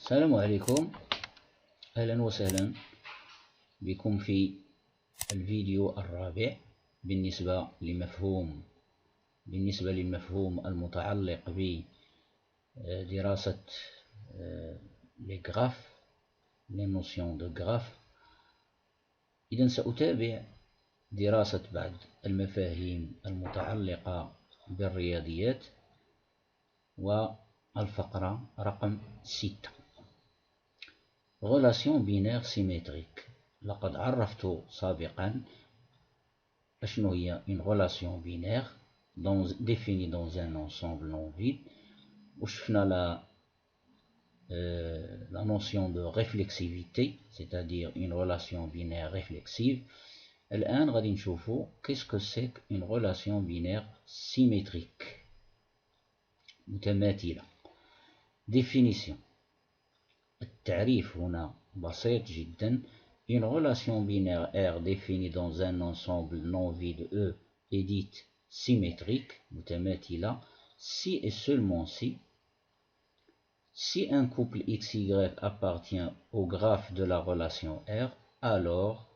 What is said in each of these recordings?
السلام عليكم، أهلا وسهلا بكم في الفيديو الرابع بالنسبة للمفهوم المتعلق بدراسة les graphes, les notions de graphes. إذن سأتابع دراسة بعض المفاهيم المتعلقة بالرياضيات والفقرة رقم 6. Relation binaire symétrique. لقد عرفت سابقا شنو هي une relation binaire définie dans un ensemble non vide. وشفنا la notion de réflexivité, c'est-à-dire une relation binaire réflexive. الآن غادي نشوفوا qu'est-ce que c'est qu'une relation binaire symétrique متماثلة. Définition. التعريف هنا بسيط جدا. Une relation binaire R définie dans un ensemble non vide E est dite symétrique, متماثلة, si et seulement si un couple XY appartient au graphe de la relation R, alors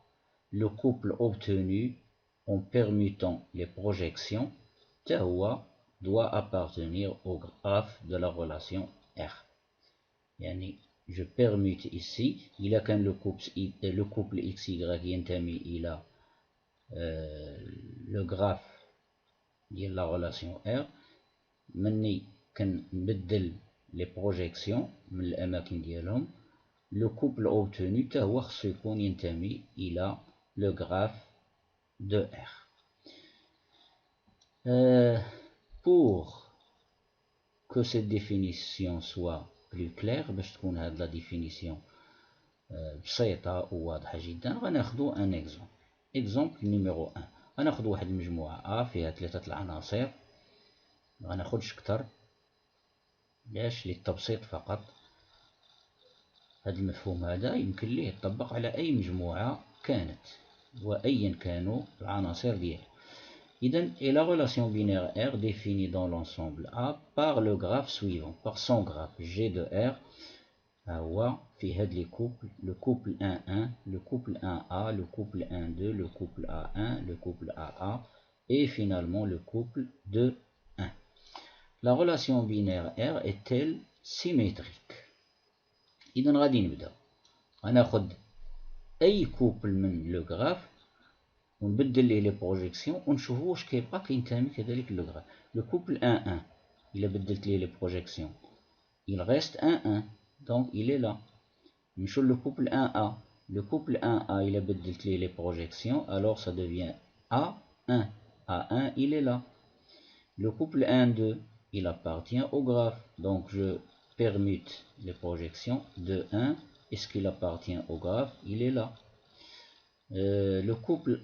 le couple obtenu en permutant les projections تهو doit appartenir au graphe de la relation R. يعني je permute ici إذا كان le couple XY ينتمي إلى le graphe ديال la relation R. مني كنبدل les projections من الأماكن ديالهم le couple obtenu حتى هو خصو يكون ينتمي إلى le graphe de R. Pour que cette définition soit plus claire, باش تكون هاد لا ديفينيسيون بسيطة وواضحة جدا غناخدو ان اكزومبل نيميرو 1. غناخدو واحد المجموعة فيها 3 العناصر، مغناخدش كتر باش للتبسيط فقط. هاد المفهوم هذا يمكن ليه يطبق على اي مجموعة كانت وايا كانوا العناصر ديالها. إذن et la relation binaire R définie dans l'ensemble A par le graphe suivant, par son graphe G de R. هو في هاد les couples, le couple 1-1, le couple 1A, le couple 1-2, le couple A1, le couple AA et finalement le couple 2-1. La relation binaire R est-elle symétrique? إذن غادي نبدا غناخد أي couple من le graphe ونبدل ليه لي بروجيكسيون ونشوفو واش كيبقى كينتمي كذلك لو غراف. لو كوبل 1-1 إلا بدلت ليه لي بروجيكسيون il reste 1-1 donc il est là. نمشيو لو كوبل 1A. le couple 1A إلا بدلت ليه لي بروجيكسيون alors ça devient A1. A1 il est là. Le couple 1-2 il appartient au graphe donc je permute les projections de 1. Est-ce qu'il appartient au graphe? Il est là. Le couple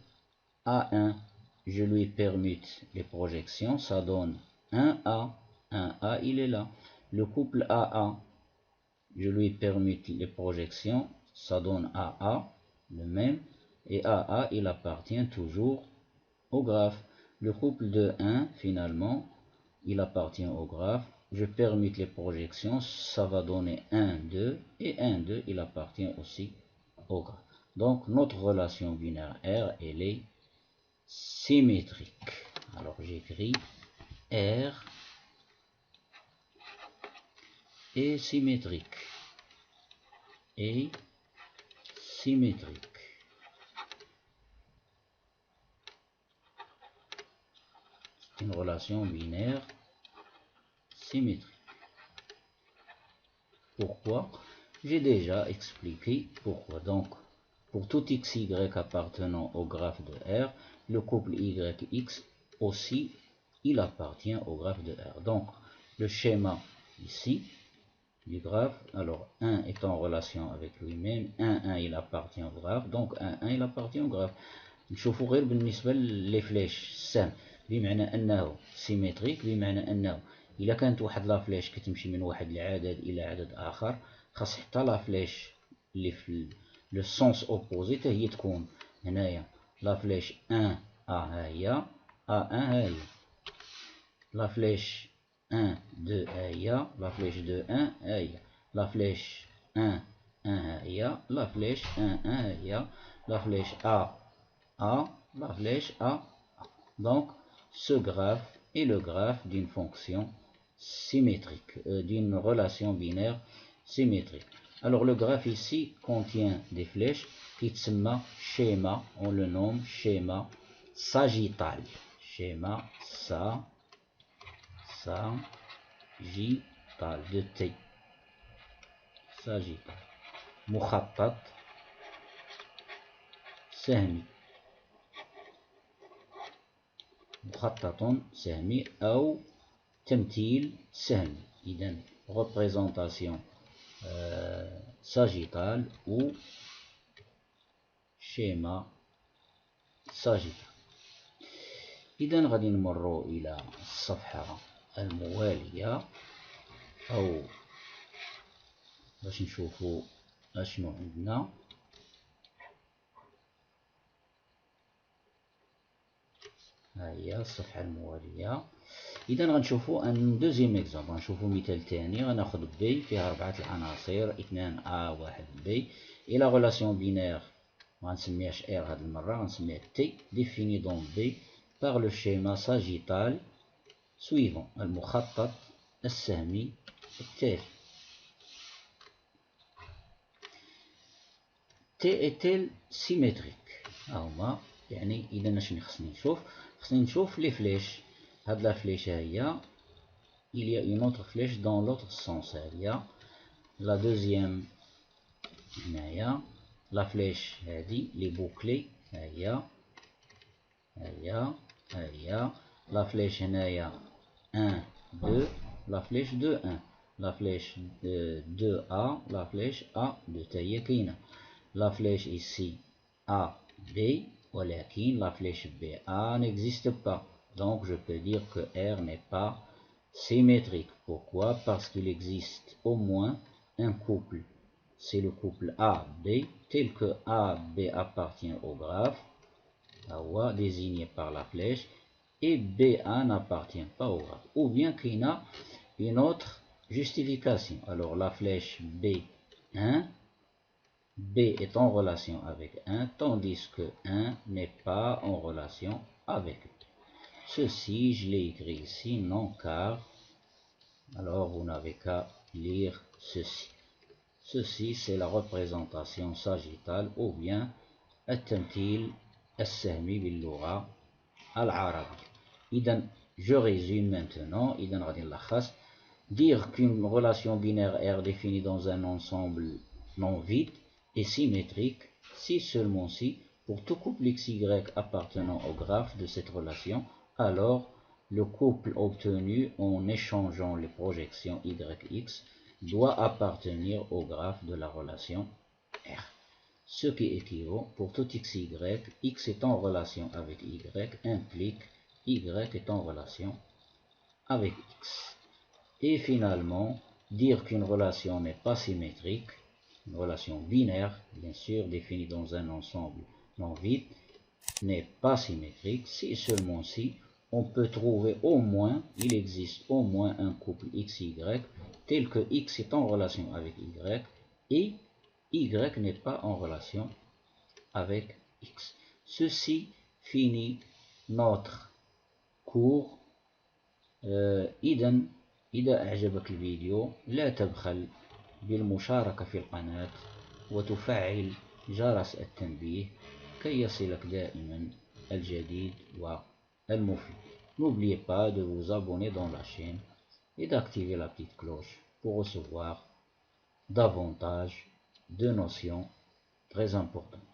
A1, je lui permute les projections, ça donne 1A. 1A, il est là. Le couple AA, je lui permute les projections, ça donne AA, le même. Et AA, il appartient toujours au graphe. Le couple de 1, finalement, il appartient au graphe. Je permute les projections, ça va donner 1, 2. Et 1, 2, il appartient aussi au graphe. Donc, notre relation binaire R, elle est symétrique. Alors j'écris R est symétrique. Et symétrique. Une relation binaire symétrique. Pourquoi? J'ai déjà expliqué pourquoi. Donc, pour tout XY appartenant au graphe de R, le couple YX aussi, il appartient au graphe de R. Donc, le schéma ici du graphe, alors 1 est en relation avec lui-même, 1, il appartient au graphe, donc 1, il appartient au graphe. نشوفوا غير بالنسبة لي فلاش السهم بمعنى أنه سيمتريك، بمعنى أنه إلا كانت واحد لا فلاش كتمشي من واحد العدد إلى عدد آخر خاص حتى لا فلاش اللي في لو سونس اوبوزي حتى هي تكون هنايا. لا فلاش 1 ها هي A1 ها هي، لا فلاش 1 2 ها هي، لا فلاش 2 1 ها هي، لا فلاش 1 ها هي لا فليش 1 ها هي لا flèche A, la flèche A. Donc, ce graphe est le graphe d'une fonction symétrique, d'une relation binaire symétrique. Alors, le graphe ici contient des flèches qui s'appellent schéma, on le nomme schéma sagittal. Schéma sagittal de T. Sagittal. مخطط سهمي. مخطط سهمي أو تمثيل سهمي. إذن représentation sagittale ou schéma sagittal. إذن غادي نمروا إلى الصفحة الموالية أو باش نشوفوا أشنو عندنا. ها هي الصفحة الموالية. إذا غنشوفوا أن دوزيام إكزومبل، غنشوفوا مثال ثاني. غناخد بي فيها 4 العناصر 2 أ 1 بي إلى غولاسيون بينير مغنسميهاش إر هاد المرة، غنسميها تي ديفيني دون بي باغ لو شيما ساجيتال سويفون، المخطط السهمي التالي. تي إيتيل سيمتريك هاهما. يعني إذا أشني خصني نشوف؟ خصني نشوف لي فليش. هاد لا فليش هي il y a une autre flèche dans l'autre sens. هي لا دوزيام هنايا لا فليش هادي لي بوكلي. هي لا فليش هنايا 1 2 لا فليش 2 1 لا فليش 2 A لا فليش A 2 تا هي كاينة. لا فليش ici A B ولكن la flèche BA n'existe pas. Donc je peux dire que R n'est pas symétrique. Pourquoi? Parce qu'il existe au moins un couple. C'est le couple AB tel que AB appartient au graphe désigné par la flèche et BA n'appartient pas au graphe. Ou bien qu'il y a une autre justification. Alors la flèche B1, B est en relation avec 1, tandis que 1 n'est pas en relation avec 2. Ceci, je l'ai écrit ici, non car, alors vous n'avez qu'à lire ceci. Ceci, c'est la représentation sagittale ou bien التمثيل السهمي باللغة العربية. إذا je résume maintenant. إذا غادي نلخص. Dire qu'une relation binaire R définie dans un ensemble non vide est symétrique si seulement si, pour tout couple XY appartenant au graphe de cette relation, alors le couple obtenu en échangeant les projections YX doit appartenir au graphe de la relation R. Ce qui équivaut pour tout XY, X est en relation avec Y implique Y est en relation avec X. Et finalement, dire qu'une relation n'est pas symétrique, une relation binaire, bien sûr, définie dans un ensemble non vide, n'est pas symétrique si seulement si on peut trouver au moins, il existe au moins un couple XY tel que X est en relation avec Y et Y n'est pas en relation avec X. Ceci finit notre cours. إذا أعجبك الفيديو لا تبخل بالمشاركة في القناة وتفعل جرس التنبيه كي يصلك دائما الجديد والمفيد. N'oubliez pas de vous abonner dans la chaîne et d'activer la petite cloche pour recevoir davantage de notions très importantes.